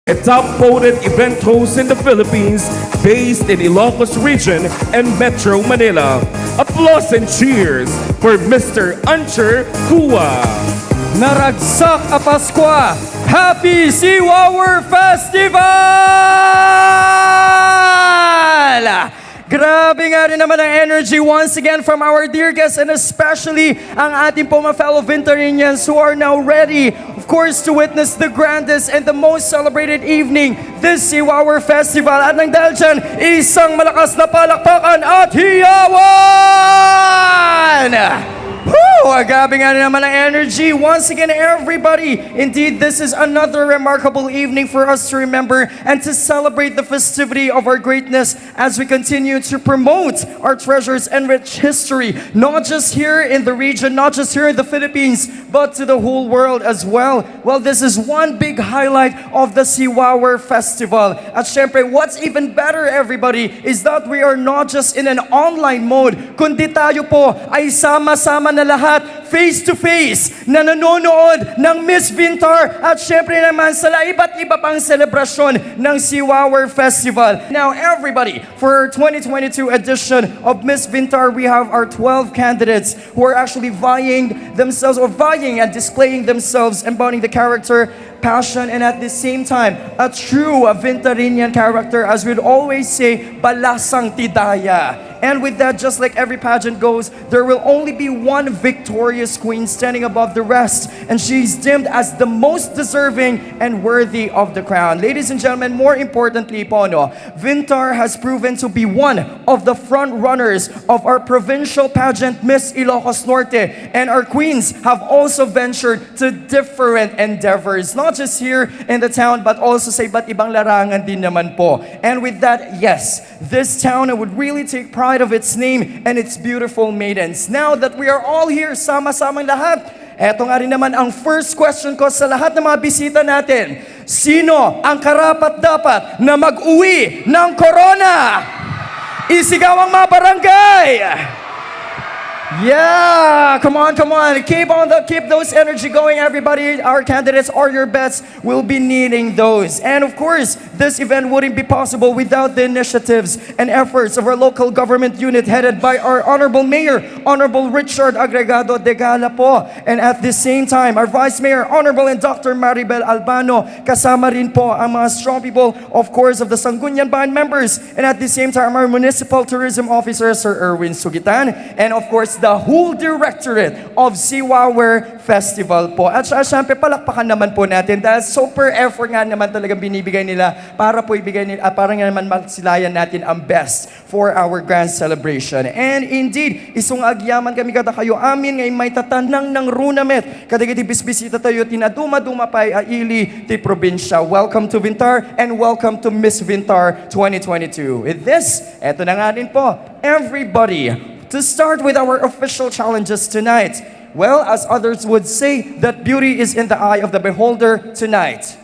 a top-voted event host in the Philippines, based in Ilocos region and Metro Manila. Applause and cheers for Mr. Ancher Cua. Naragsak a Paskwa! Happy Siwawer Festival! Grabe nga rin naman ang energy once again from our dear guests and especially ang ating po mga fellow Vintarians who are now ready, of course, to witness the grandest and the most celebrated evening, this Siwawer Festival. At nang dahil dyan, isang malakas na palakpakan at hiyawan! Woo! Grabe nga rin naman ang energy. Once again, everybody, indeed, this is another remarkable evening for us to remember and to celebrate the festivity of our greatness as we continue to promote our treasures and rich history, not just here in the region, not just here in the Philippines, but to the whole world as well. Well, this is one big highlight of the Siwawer Festival. At syempre, what's even better, everybody, is that we are not just in an online mode, kundi tayo po ay sama-sama na lahat, face-to-face, na nanonood ng Miss Vintar at syempre naman sa iba't iba pang selebrasyon ng Siwawer Festival. Now, everybody, for our 2022 edition of Miss Vintar, we have our 12 candidates who are actually vying and displaying themselves, embodying the character, passion, and at the same time, a true Vintarinian character, as we'd always say, balasang tidaya. And with that, just like every pageant goes, there will only be one victorious queen standing above the rest, and she's deemed as the most deserving and worthy of the crown. Ladies and gentlemen, more importantly po, Vintar has proven to be one of the front runners of our provincial pageant, Miss Ilocos Norte, and our queens have also ventured to different endeavors, not just here in the town, but also sa iba't ibang larangan din naman po. And with that, yes, this town would really take pride of its name and its beautiful maidens. Now that we are all here, sama-samang lahat, eto nga rin naman ang first question ko sa lahat ng mga bisita natin. Sino ang karapat-dapat na mag-uwi ng corona? Isigaw ang mga barangay! Yeah, come on. Keep those energy going, everybody. Our candidates are your bets. We'll be needing those. And of course, this event wouldn't be possible without the initiatives and efforts of our local government unit headed by our Honorable Mayor, Honorable Richard Agregado de Gala po. And at the same time, our Vice Mayor, Honorable and Dr. Maribel Albano. Kasama rin po ang mga strong people, of course, of the Sangguniang Band members. And at the same time, our Municipal Tourism Officer, Sir Erwin Suguitan. And of course, the whole directorate of Siwawer Festival po. At syempre, palakpakan naman po natin dahil super effort nga naman talaga binibigay nila para po ibigay nila, para nga naman magsilayan natin ang best for our grand celebration. And indeed, isong agyaman kami kada kayo amin ngay may tatanang ng runamet. Kadagiti bisbisita tayo tinaduma-duma pa'y aili ti probinsya. Welcome to Vintar and welcome to Miss Vintar 2022. With this, eto na nga rin po, everybody. To start with our official challenges tonight, well, as others would say, that beauty is in the eye of the beholder tonight.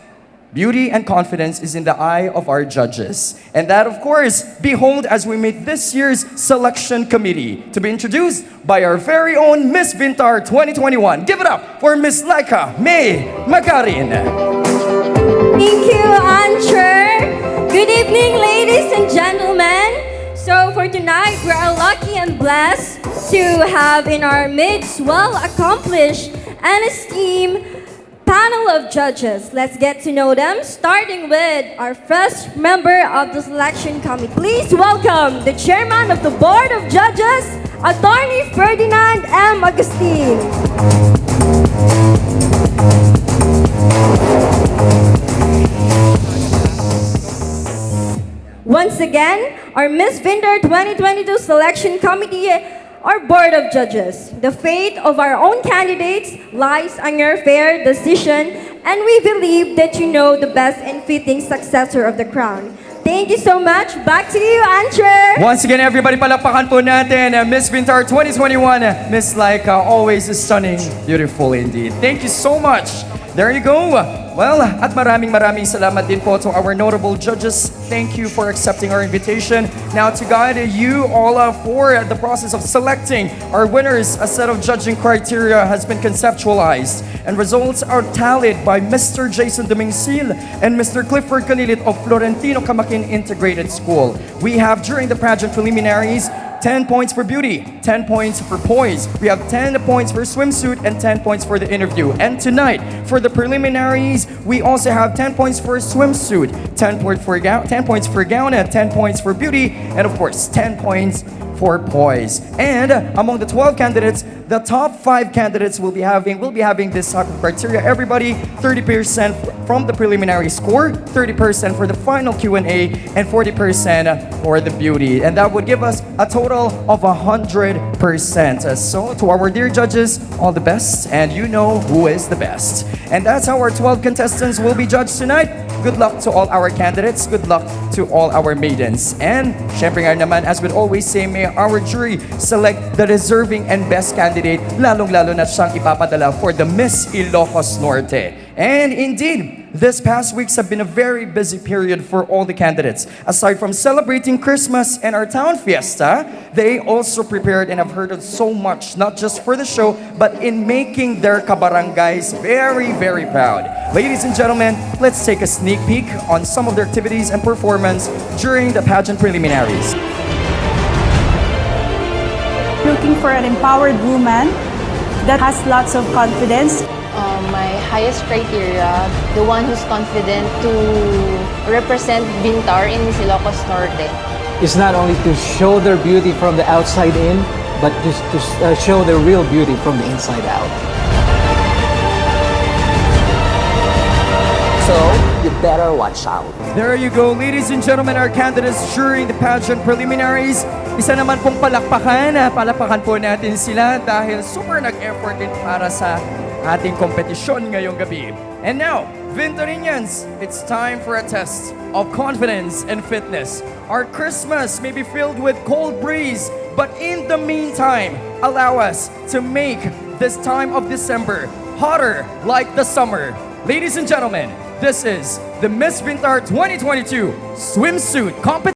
Beauty and confidence is in the eye of our judges. And that, of course, behold as we meet this year's selection committee, to be introduced by our very own Miss Vintar 2021. Give it up for Miss Laika May Magarin. Thank you, Ancher. Good evening, ladies and gentlemen. So for tonight, we are lucky and blessed to have in our midst well-accomplished and esteemed panel of judges. Let's get to know them, starting with our first member of the selection committee. Please welcome the chairman of the Board of Judges, Attorney Ferdinand M. Agustin. Once again, our Miss Vintar 2022 Selection Committee, our Board of Judges. The fate of our own candidates lies on your fair decision, and we believe that you know the best and fitting successor of the crown. Thank you so much. Back to you, Ancher. Once again, everybody, palakpakan po natin Miss Vintar 2021. Miss Laika, always stunning, beautiful indeed. Thank you so much. There you go. Well, at maraming salamat din po to our notable judges. Thank you for accepting our invitation. Now to guide you all for the process of selecting our winners, a set of judging criteria has been conceptualized and results are tallied by Mr. Jason Domingsil and Mr. Clifford Calilit of Florentino Camaquin Integrated School. We have during the pageant preliminaries 10 points for beauty, 10 points for poise. We have 10 points for swimsuit and 10 points for the interview. And tonight, for the preliminaries, we also have 10 points for swimsuit, 10 points for gown, 10 points for gown, and 10 points for beauty, and of course, 10 points for poise. And among the 12 candidates, the top 5 candidates will be having this type of criteria. Everybody, 30% from the preliminary score, 30% for the final Q&A, and 40% for the beauty. And that would give us a total of 100%. So to our dear judges, all the best, and you know who is the best. And that's how our 12 contestants will be judged tonight. Good luck to all our candidates. Good luck to all our maidens. And syempre nga naman, as we always say, may our jury select the deserving and best candidate, lalong-lalo na siyang ipapadala for the Miss Ilocos Norte. And indeed, this past weeks have been a very busy period for all the candidates. Aside from celebrating Christmas and our town fiesta, they also prepared and have heard of so much, not just for the show, but in making their kabarangays very, very proud. Ladies and gentlemen, let's take a sneak peek on some of their activities and performance during the pageant preliminaries. Looking for an empowered woman that has lots of confidence. My highest criteria, the one who's confident to represent Vintar in Miss Ilocos Norte. Is not only to show their beauty from the outside in, but just to show their real beauty from the inside out. So, you better watch out. There you go, ladies and gentlemen, our candidates during the pageant preliminaries. Isa naman pong palakpakan po natin sila dahil super nag-effort din para sa ating kompetisyon ngayong gabi. And now, Vintarinians, it's time for a test of confidence and fitness. Our Christmas may be filled with cold breeze, but in the meantime, allow us to make this time of December hotter like the summer. Ladies and gentlemen, this is the Miss Vintar 2022 swimsuit competition.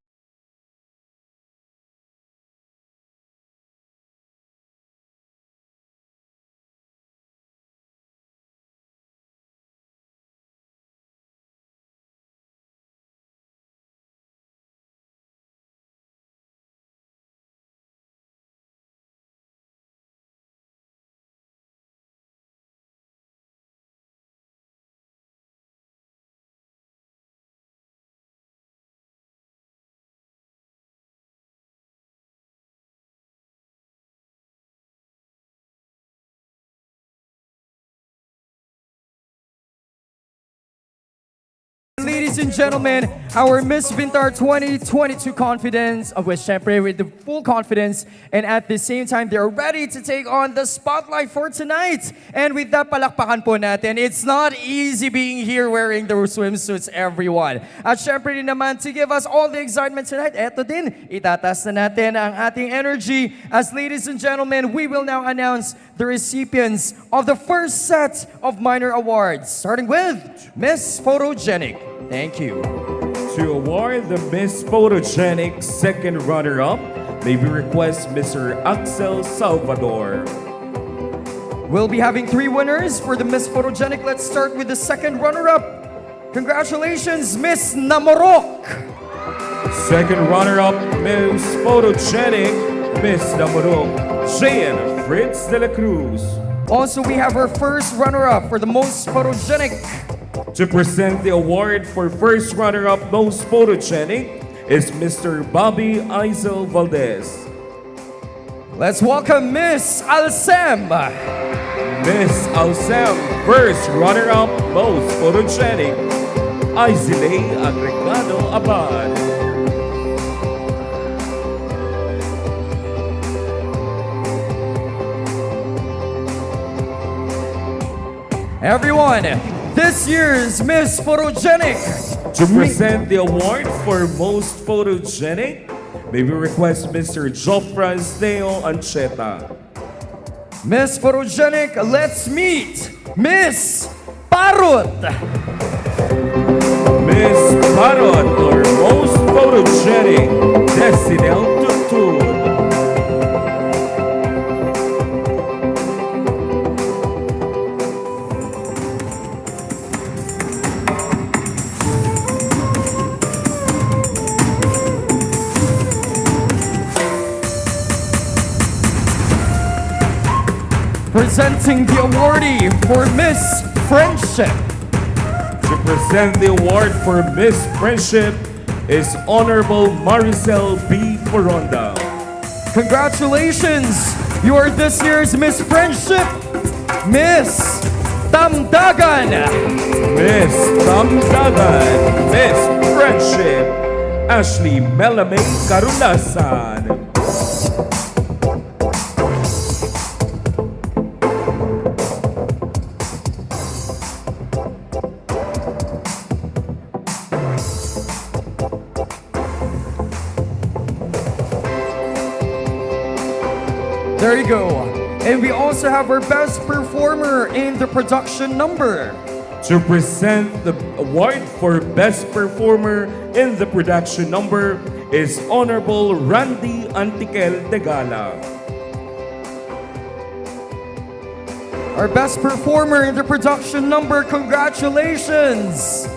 Ladies and gentlemen, our Miss Vintar 2022 confidence, with syempre with the full confidence, and at the same time, they're ready to take on the spotlight for tonight. And with that, palakpakan po natin. It's not easy being here wearing the swimsuits, everyone. At syempre din naman, to give us all the excitement tonight, eto din, itatas na natin ang ating energy. As ladies and gentlemen, we will now announce the recipients of the first set of minor awards, starting with Miss Photogenic. Thank you. To award the Miss Photogenic second runner-up, may we request Mr. Axel Salvador. We'll be having 3 winners for the Miss Photogenic. Let's start with the second runner-up. Congratulations, Miss Namorok. Second runner-up, Miss Photogenic, Miss Namorok, Jean Fritz de la Cruz. Also, we have our first runner-up for the most photogenic. To present the award for first runner-up most photogenic is Mr. Bobby Isel Valdez. Let's welcome Miss Alsem. Miss Alsem, first runner-up most photogenic, Aizile Agregado Abad. Everyone, this year's Miss Photogenic. To present the award for most photogenic, may we request Mr. Jofras Deo Ancheta. Miss Photogenic, let's meet Miss Parut. Miss Parot or Most Photogenic, Desinel Tutud. Presenting the awardee for Miss Friendship. To present the award for Miss Friendship is Honorable Maricel B. Foronda. Congratulations! You are this year's Miss Friendship, Miss Tamdagan. Miss Tamdagan, Miss Friendship, Ashley Melamay Carulasan. There you go. And we also have our best performer in the production number. To present the award for Best Performer in the Production Number is Honorable Randy Antiquel de Gala. Our best performer in the production number, congratulations,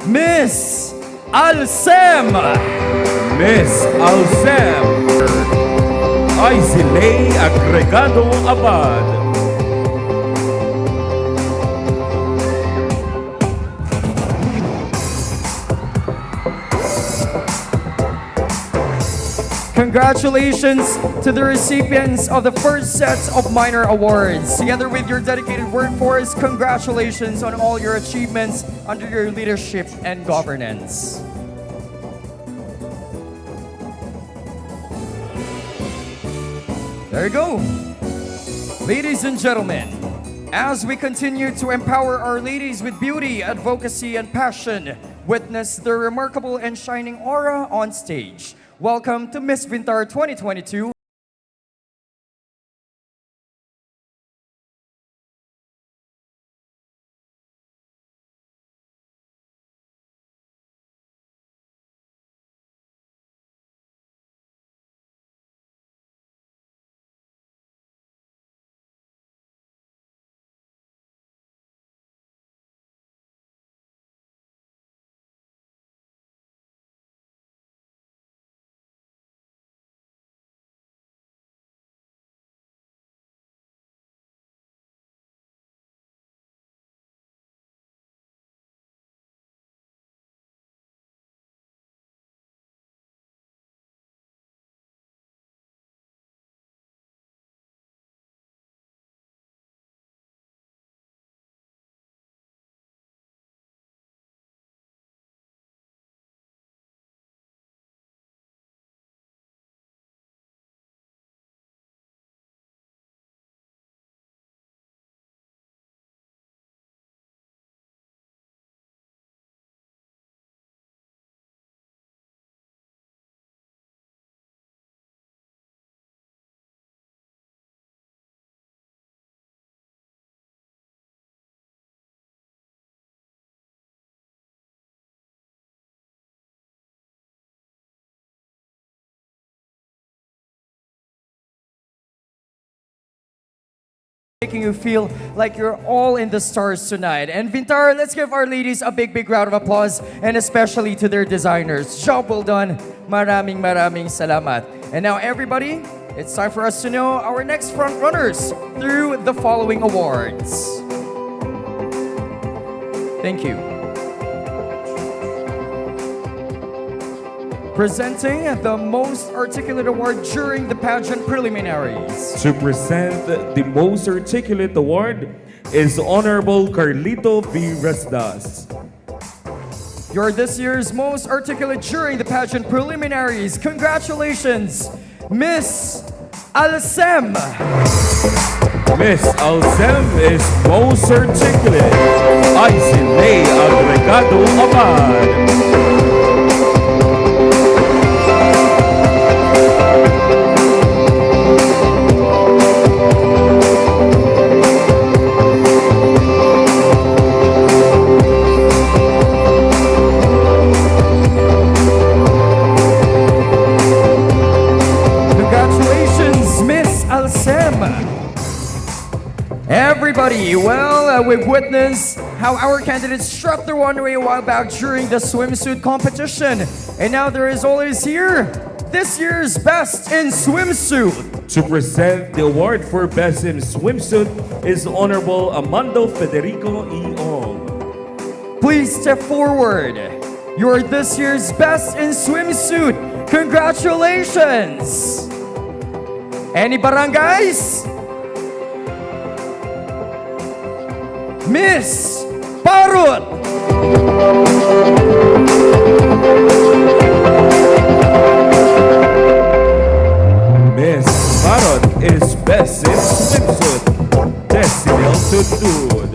Miss Alsem. Miss Alsem Aisilay Agregado Abad. Congratulations to the recipients of the first set of minor awards. Together with your dedicated workforce, congratulations on all your achievements under your leadership and governance. There you go. Ladies and gentlemen, as we continue to empower our ladies with beauty, advocacy, and passion, witness their remarkable and shining aura on stage. Welcome to Miss Vintar 2022. Making you feel like you're all in the stars tonight. And Vintar, let's give our ladies a big round of applause, and especially to their designers. Job well done. Maraming salamat. And now everybody, it's time for us to know our next front runners through the following awards. Thank you. Presenting the Most Articulate Award during the Pageant Preliminaries. To present the Most Articulate Award is Honorable Carlito V. Resdas. You're this year's Most Articulate during the Pageant Preliminaries. Congratulations, Miss Alsem. Miss Alsem is Most Articulate. Aisilay Agregado Abad. have witnessed how our candidates struck their runway a while back during the swimsuit competition. And now there is always here, this year's Best in Swimsuit. To present the award for Best in Swimsuit is Honorable Amando Federico E. Ong. Please step forward. You're this year's Best in Swimsuit. Congratulations! Any barangays? Miss Parut! Miss Parot is Best in Swimsuit. Destiny Altitude.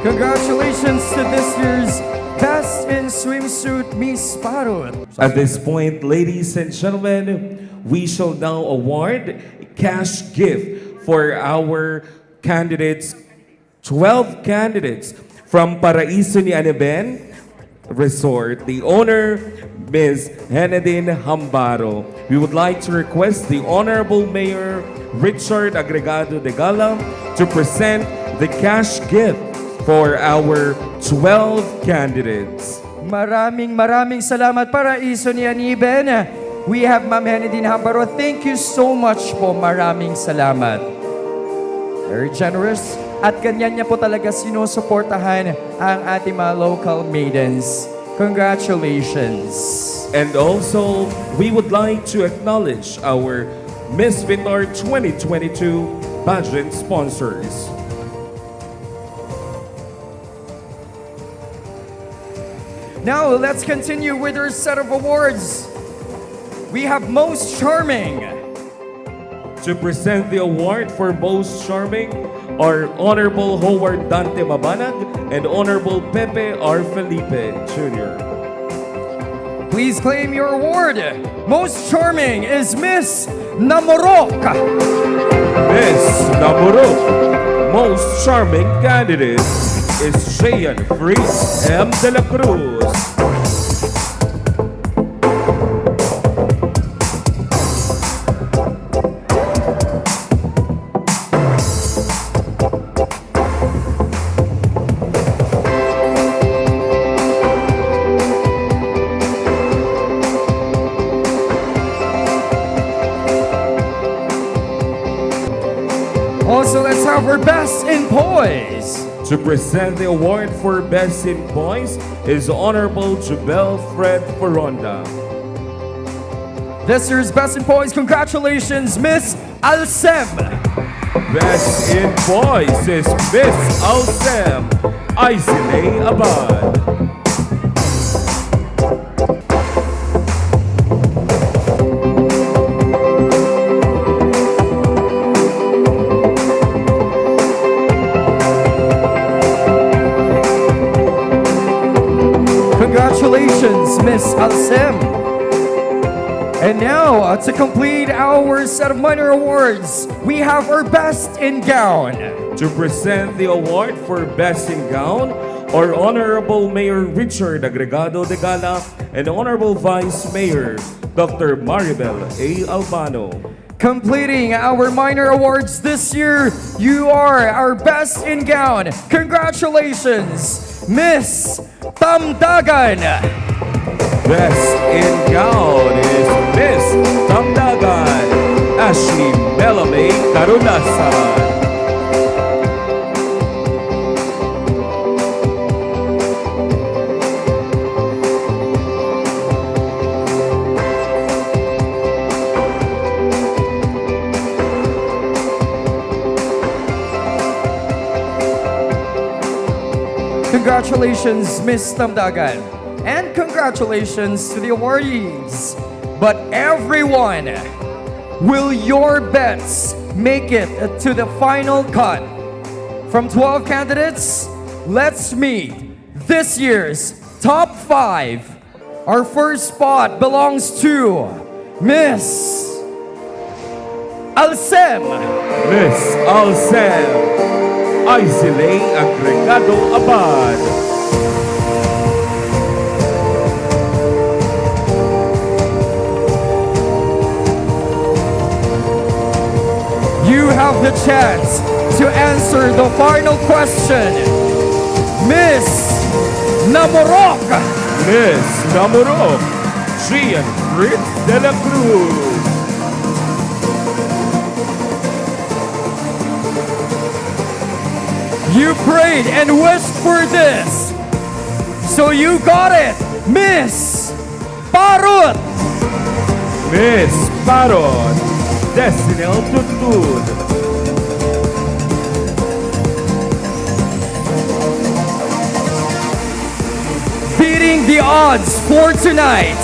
Congratulations to this year's Best in Swimsuit, Miss Parut. At this point, ladies and gentlemen, we shall now award a cash gift for our candidates, 12 candidates from Paraiso ni Aniben Resort, the owner, Ms. Henadine Hambaro. We would like to request the Honorable Mayor Richard Agregado de Gala to present the cash gift for our 12 candidates. Maraming salamat Paraiso ni Aniben. We have Ma'am Henadine Hambaro. Thank you so much po. Maraming salamat. Very generous. At ganyan niya po talaga sinusuportahan ang ating mga local maidens. Congratulations. And also, we would like to acknowledge our Miss Vintar 2022 pageant sponsors. Now, let's continue with our set of awards. We have Most Charming. To present the award for Most Charming are Honorable Howard Dante Mabanag and Honorable Pepe R. Felipe Jr. Please claim your award. Most Charming is Miss Namorok. Miss Namurok. Most Charming candidate is Cheyenne Freeze M. De La Cruz. Also, let's have our Best in Poise. To present the award for Best in Boys is Honorable Jubel Fred Foronda. This year's Best in Poise, congratulations, Miss Alsem. Best in Boys is Miss Alsem Aizine Abad. Congratulations, Miss Alsem. And now, to complete our set of minor awards, we have our Best in Gown. To present the award for Best in Gown are Honorable Mayor Richard Agregado de Gala and Honorable Vice Mayor Dr. Maribel A. Albano. Completing our minor awards this year, you are our Best in Gown. Congratulations, Miss Tamdagan. Best in Gown is Miss Tamdagan Ashley Melame Carunasan. Congratulations, Miss Tamdagan. And congratulations to the awardees. But everyone, will your bets make it to the final cut? From 12 candidates, let's meet this year's top 5. Our first spot belongs to Miss Alsem. Miss Alsem. Aisilay Agregado Abad. You have the chance to answer the final question. Miss Namorok. Miss Namorok, Gian Fritz de la Cruz. You prayed and wished for this. So you got it. Miss Parut. Miss Parot, Destinel Tutud. Beating the odds for tonight,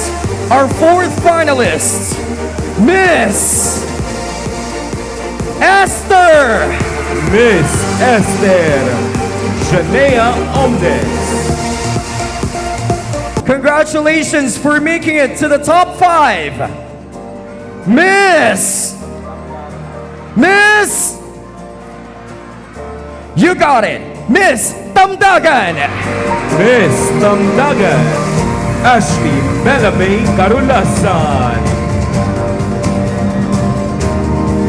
our fourth finalist, Miss Esther. Miss Esther, Janea Omdes. Congratulations for making it to the top 5. Miss, you got it. Miss Tamdagan. Miss Tamdagan, Ashley Melame Carulasan.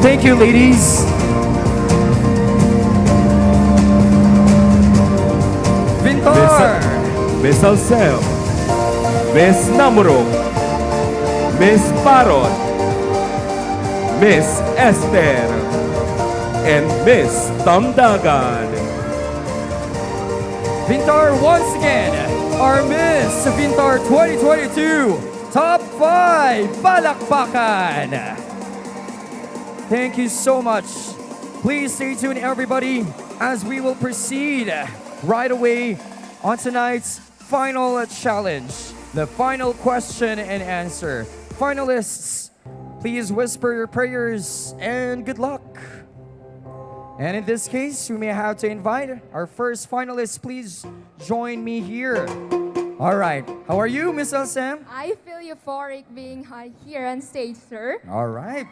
Thank you, ladies. Vintar. Miss Alcel, Miss Namorok, Miss Parot, Miss Esther, and Miss Tamdagan. Vintar once again, our Miss Vintar 2022 Top 5 Palakpakan. Thank you so much. Please stay tuned, everybody, as we will proceed right away on tonight's final challenge, the final question and answer. Finalists, please whisper your prayers and good luck. And in this case, we may have to invite our first finalist. Please join me here. All right. How are you, Miss Sam? I feel euphoric being here on stage, sir. All right.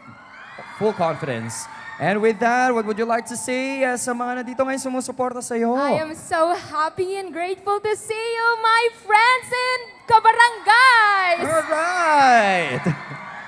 Full confidence. And with that, what would you like to say sa mga nandito ngayon sumusuporta sa iyo? I am so happy and grateful to see you, my friends and kabarangays. All right.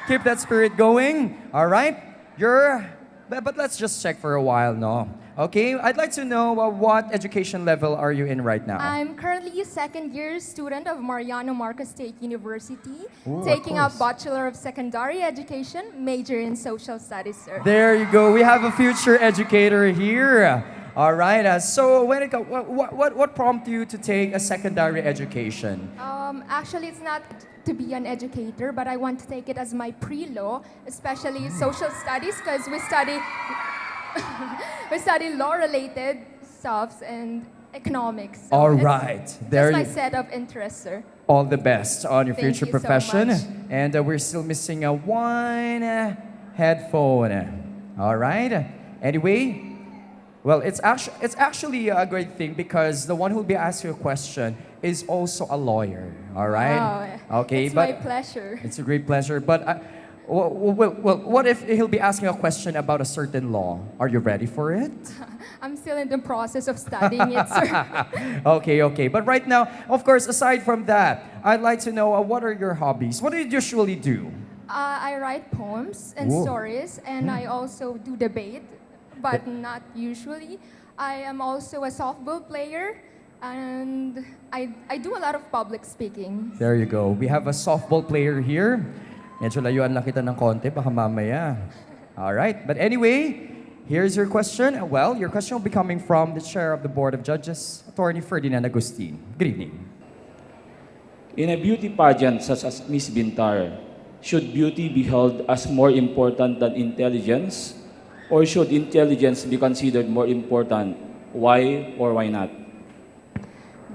Keep that spirit going. All right. But let's just check for a while, no? Okay, I'd like to know what education level are you in right now? I'm currently a second-year student of Mariano Marcos State University, Ooh, taking of up Bachelor of Secondary Education, major in Social Studies, sir. There you go. We have a future educator here. All right. So what prompted you to take a secondary education? Actually, it's not to be an educator, but I want to take it as my pre-law, especially Social Studies, because we study law-related stuffs and economics. So All right. There that's my you set of interests, sir. all the best on your Thank future you so profession. much. And we're still missing one headphone. All right. Anyway, well, it's actually a great thing because the one who'll be asking a question is also a lawyer. All right. Okay, it's but my pleasure. it's a great pleasure. But what if he'll be asking a question about a certain law? Are you ready for it? I'm still in the process of studying it, sir. Okay. But right now, of course, aside from that, I'd like to know what are your hobbies? What do you usually do? I write poems and Whoa. stories, and I also do debate, but not usually. I am also a softball player, and I do a lot of public speaking. There you go. We have a softball player here. Medyo layuan lang kita ng konti, baka mamaya. All right. But anyway, here's your question. Well, your question will be coming from the Chair of the Board of Judges, Attorney Ferdinand Agustin. Good evening. In a beauty pageant such as Miss Vintar, should beauty be held as more important than intelligence? Or should intelligence be considered more important? Why or why not?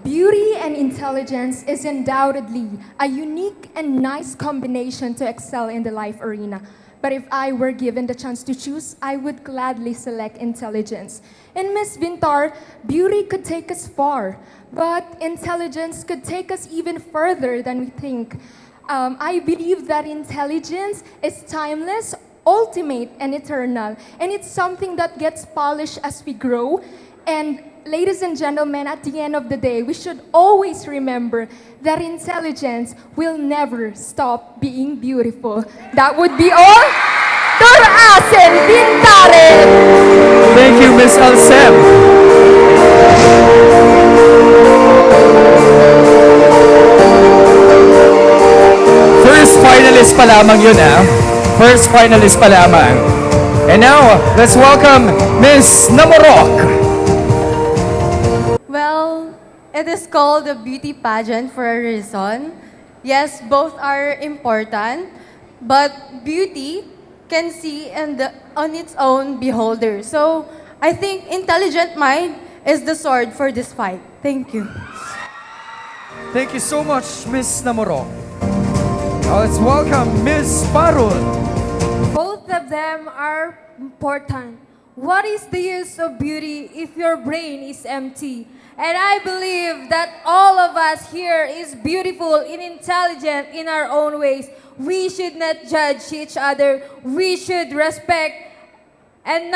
Beauty and intelligence is undoubtedly a unique and nice combination to excel in the life arena. But if I were given the chance to choose, I would gladly select intelligence. In Miss Vintar, beauty could take us far, but intelligence could take us even further than we think. I believe that intelligence is timeless, ultimate, and eternal, and it's something that gets polished as we grow. And ladies and gentlemen, at the end of the day, we should always remember that intelligence will never stop being beautiful. That would be all. Turasen Vintaren! Thank you, Miss Alcem. First finalist pa lamang yun, ah. First finalist pa lamang. And now, let's welcome Miss Namorok. Well, it is called a beauty pageant for a reason. Yes, both are important, but beauty can see on its own beholder. So, I think intelligent mind is the sword for this fight. Thank you. Thank you so much, Miss Namorok. Now let's welcome Miss Parul. Both of them are important. What is the use of beauty if your brain is empty? And I believe that all of us here is beautiful and intelligent in our own ways. We should not judge each other. We should respect and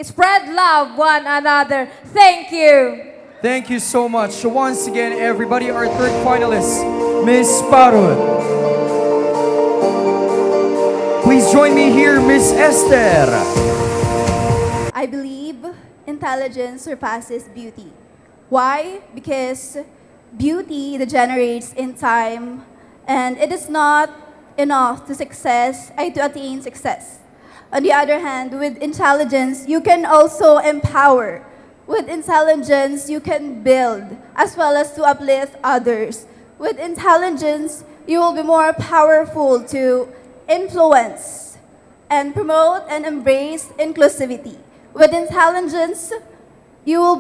spread love one another. Thank you. Thank you so much. Once again, everybody, our third finalist, Miss Parul. Please join me here, Miss Esther. I believe intelligence surpasses beauty. Why? Because beauty degenerates in time, and it is not enough to attain success. On the other hand, with intelligence, you can also empower. With intelligence, you can build, as well as to uplift others. With intelligence, you will be more powerful to influence and promote and embrace inclusivity. With intelligence, you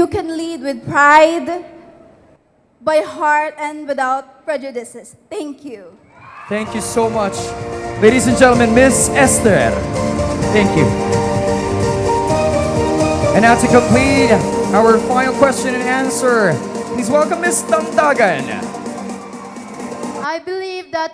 can lead with pride, by heart, and without prejudices. Thank you. Thank you so much. Ladies and gentlemen, Miss Esther. Thank you. And now to complete our final question and answer, please welcome Miss Damdagan. I believe that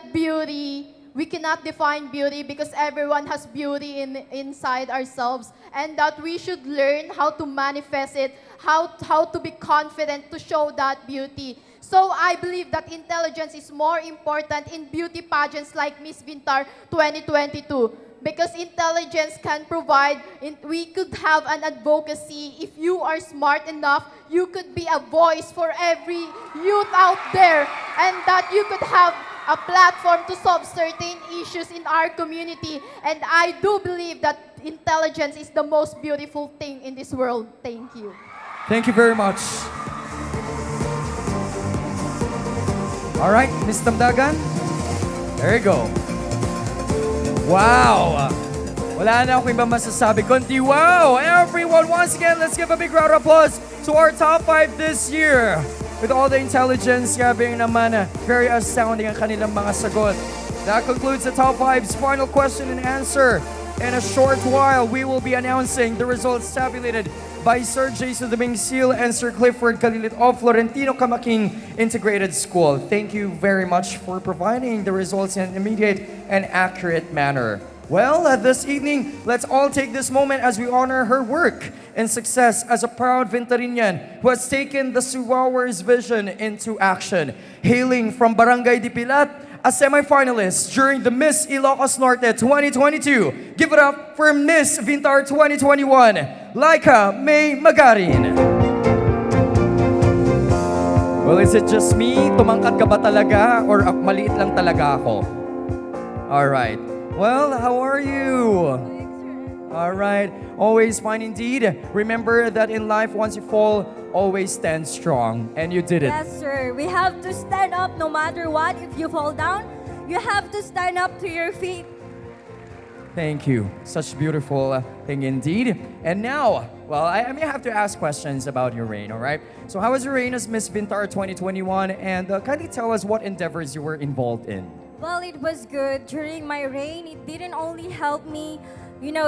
we cannot define beauty because everyone has beauty inside ourselves, and that we should learn how to manifest it, how to be confident to show that beauty. So I believe that intelligence is more important in beauty pageants like Miss Vintar 2022, because intelligence can provide, we could have an advocacy. If you are smart enough, you could be a voice for every youth out there, and that you could have a platform to solve certain issues in our community. And I do believe that intelligence is the most beautiful thing in this world. Thank you. Thank you very much. All right, Miss Damdagan. There you go. Wow! Wala na akong ibang masasabi kundi wow! Everyone, once again, let's give a big round of applause to our top 5 this year. With all the intelligence, grabe naman, very astounding ang kanilang mga sagot. That concludes the top 5's final question and answer. In a short while, we will be announcing the results tabulated by Sir Jason Dominguez and Sir Clifford Calilit of Florentino Camaking Integrated School. Thank you very much for providing the results in an immediate and accurate manner. Well, this evening, let's all take this moment as we honor her work and success as a proud Vintarinian who has taken the Suwawer's vision into action. Hailing from Barangay Dipilat, a semi-finalist during the Miss Ilocos Norte 2022. Give it up for Miss Vintar 2021, Laika May Magarin. Well, is it just me? Tumangkad ka ba talaga? Or maliit lang talaga ako? Alright. Well, how are you? All right. Always fine indeed. Remember that in life, once you fall, always stand strong. And you did it. Yes, sir. We have to stand up no matter what. If you fall down, you have to stand up to your feet. Thank you. Such beautiful thing indeed. And now, well, I may have to ask questions about your reign, all right? So how was your reign as Miss Vintar 2021? And kindly tell us what endeavors you were involved in. Well, it was good. During my reign, it didn't only help me,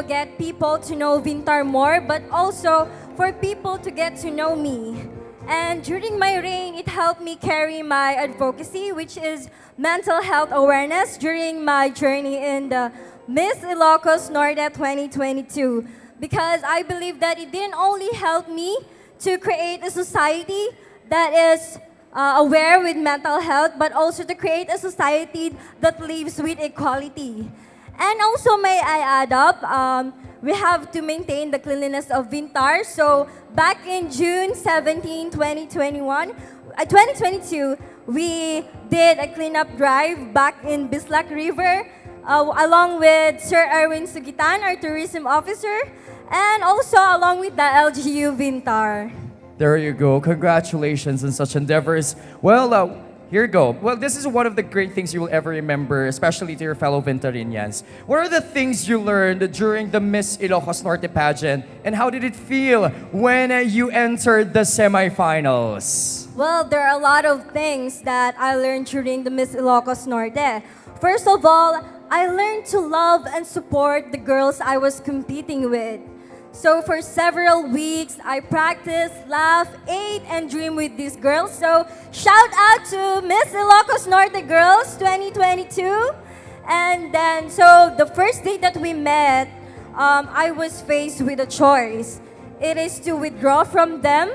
get people to know Vintar more, but also for people to get to know me. And during my reign, it helped me carry my advocacy, which is mental health awareness during my journey in the Miss Ilocos Norte 2022, because I believe that it didn't only help me to create a society that is aware with mental health, but also to create a society that lives with equality. And also, may I add up, we have to maintain the cleanliness of Vintar. So back in June 17, 2022, we did a cleanup drive back in Bislac River along with Sir Erwin Suguitan, our tourism officer, and also along with the LGU Vintar. There you go. Congratulations on such endeavors. Well, here you go. Well, this is one of the great things you will ever remember, especially to your fellow Vintarians. What are the things you learned during the Miss Ilocos Norte pageant, and how did it feel when you entered the semifinals? Well, there are a lot of things that I learned during the Miss Ilocos Norte. First of all, I learned to love and support the girls I was competing with. So for several weeks, I practiced, laughed, ate, and dreamed with these girls. So shout out to Miss Ilocos Norte Girls 2022. And then, so the first day that we met, I was faced with a choice. It is to withdraw from them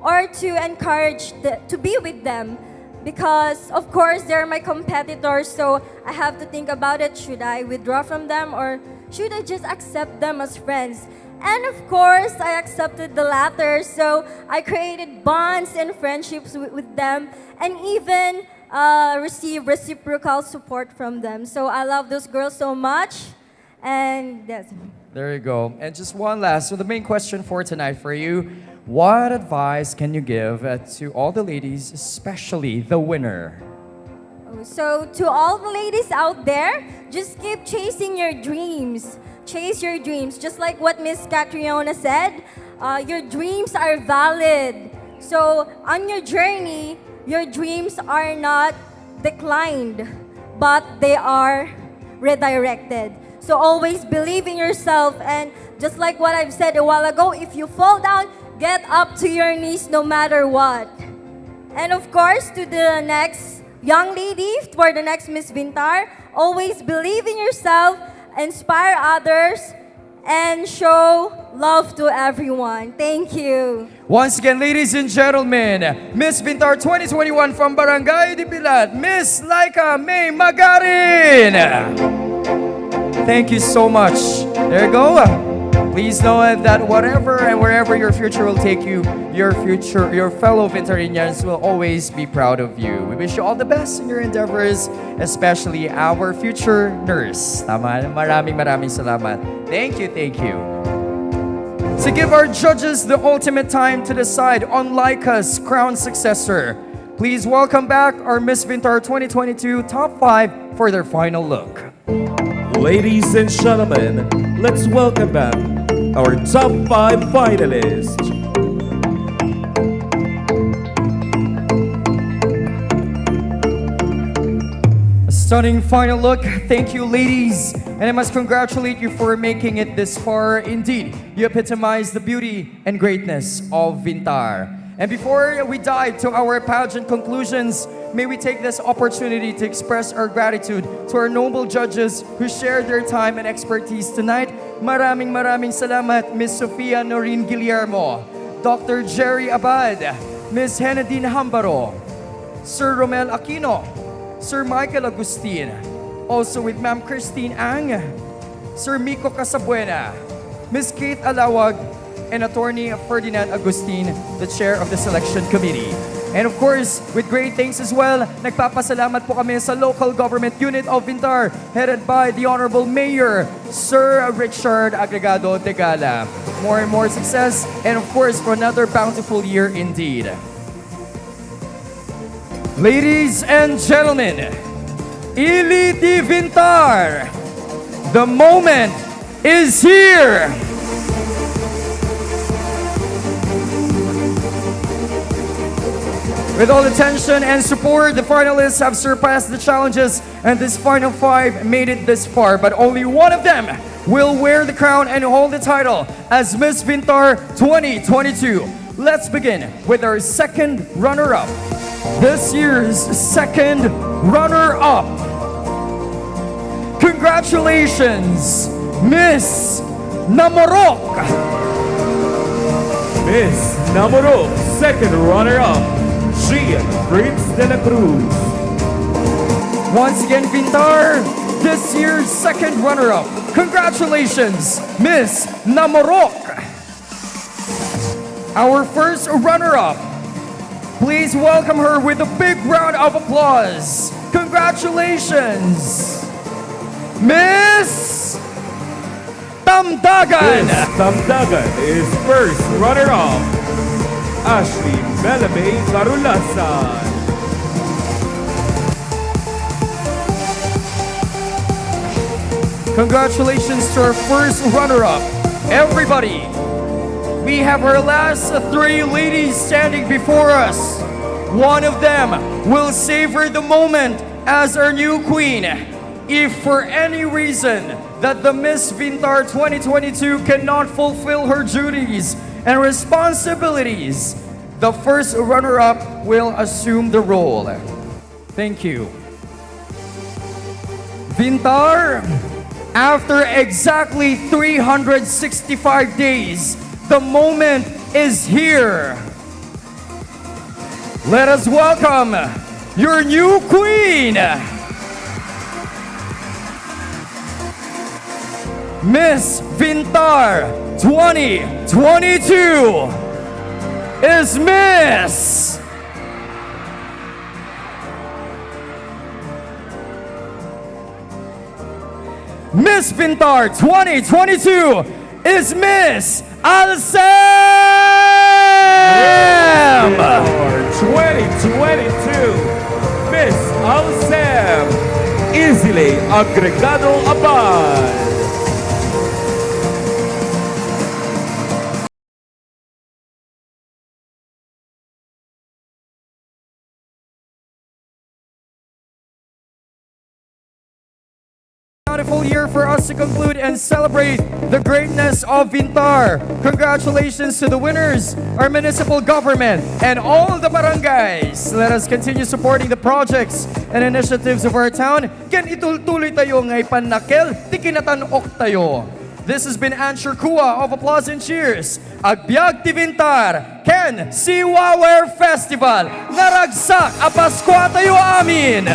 or to encourage to be with them. Because, of course, they're my competitors, so I have to think about it. Should I withdraw from them or should I just accept them as friends? And of course, I accepted the latter, so I created bonds and friendships with them and even received reciprocal support from them. So I love those girls so much, and that's it. There you go. And just one last, so the main question for tonight for you, what advice can you give to all the ladies, especially the winner? So to all the ladies out there, just keep chasing your dreams. Chase your dreams. Just like what Miss Catriona said, your dreams are valid. So on your journey, your dreams are not declined, but they are redirected. So always believe in yourself, and just like what I've said a while ago, if you fall down, get up to your knees no matter what. And of course, to the next young lady, for the next Miss Vintar, always believe in yourself, inspire others, and show love to everyone. Thank you. Once again, ladies and gentlemen, Miss Vintar 2021 from Barangay de Pilat, Miss Laika May Magarin. Thank you so much. There you go. Please know that whatever and wherever your future will take you, your fellow Vintarians will always be proud of you. We wish you all the best in your endeavors, especially our future nurse. Tama? Maraming salamat. Thank you, thank you. To give our judges the ultimate time to decide on Laika's crown successor, please welcome back our Miss Vintar 2022 top 5 for their final look. Ladies and gentlemen, let's welcome back our top 5 finalists. A stunning final look. Thank you, ladies. And I must congratulate you for making it this far. Indeed, you epitomize the beauty and greatness of Vintar. And before we dive to our pageant conclusions, may we take this opportunity to express our gratitude to our noble judges who shared their time and expertise tonight. Maraming salamat, Miss Sofia Norin Guillermo, Dr. Jerry Abad, Miss Henadine Hambaro, Sir Romel Aquino, Sir Michael Agustin, also with Ma'am Christine Ang, Sir Miko Casabuena, Miss Kate Alawag, and Attorney Ferdinand Agustin, the chair of the selection committee. And of course, with great thanks as well, nagpapasalamat po kami sa local government unit of Vintar, headed by the Honorable Mayor, Sir Richard Agregado Tegala. More and more success, and of course, for another bountiful year indeed. Ladies and gentlemen, Iliti Vintar, the moment is here! With all the tension and support, the finalists have surpassed the challenges, and this final 5 made it this far. But only one of them will wear the crown and hold the title as Miss Vintar 2022. Let's begin with our second runner-up. This year's second runner-up. Congratulations, Miss Namorok. Miss Namorok, second runner-up, Gian Prince de la Cruz. Once again, Vintar, this year's second runner-up. Congratulations, Miss Namorok. Our first runner-up. Please welcome her with a big round of applause. Congratulations, Miss Tamdagan. Miss Tamdagan is first runner-up, Ashley Melame Carulasan. Congratulations to our first runner-up. Everybody, we have our last three ladies standing before us. One of them will savor the moment as our new queen. If for any reason that the Miss Vintar 2022 cannot fulfill her duties and responsibilities, the first runner-up will assume the role. Thank you. Vintar, after exactly 365 days, the moment is here. Let us welcome your new queen, Miss Vintar 2022 is Miss Miss Vintar 2022 is Miss Alsam! 2022, Miss Alsam, Easily Agregado Abad. Beautiful year for us to conclude and celebrate the greatness of Vintar. Congratulations to the winners, our municipal government, and all the barangays. Let us continue supporting the projects and initiatives of our town. Ken itultuloy tayo ngay panakil, tikinatanok tayo. This has been Ancher Cua of Applause and Cheers. Agbyag ti Vintar, Ken Siwawer Festival. Naragsak apaskwa tayo amin.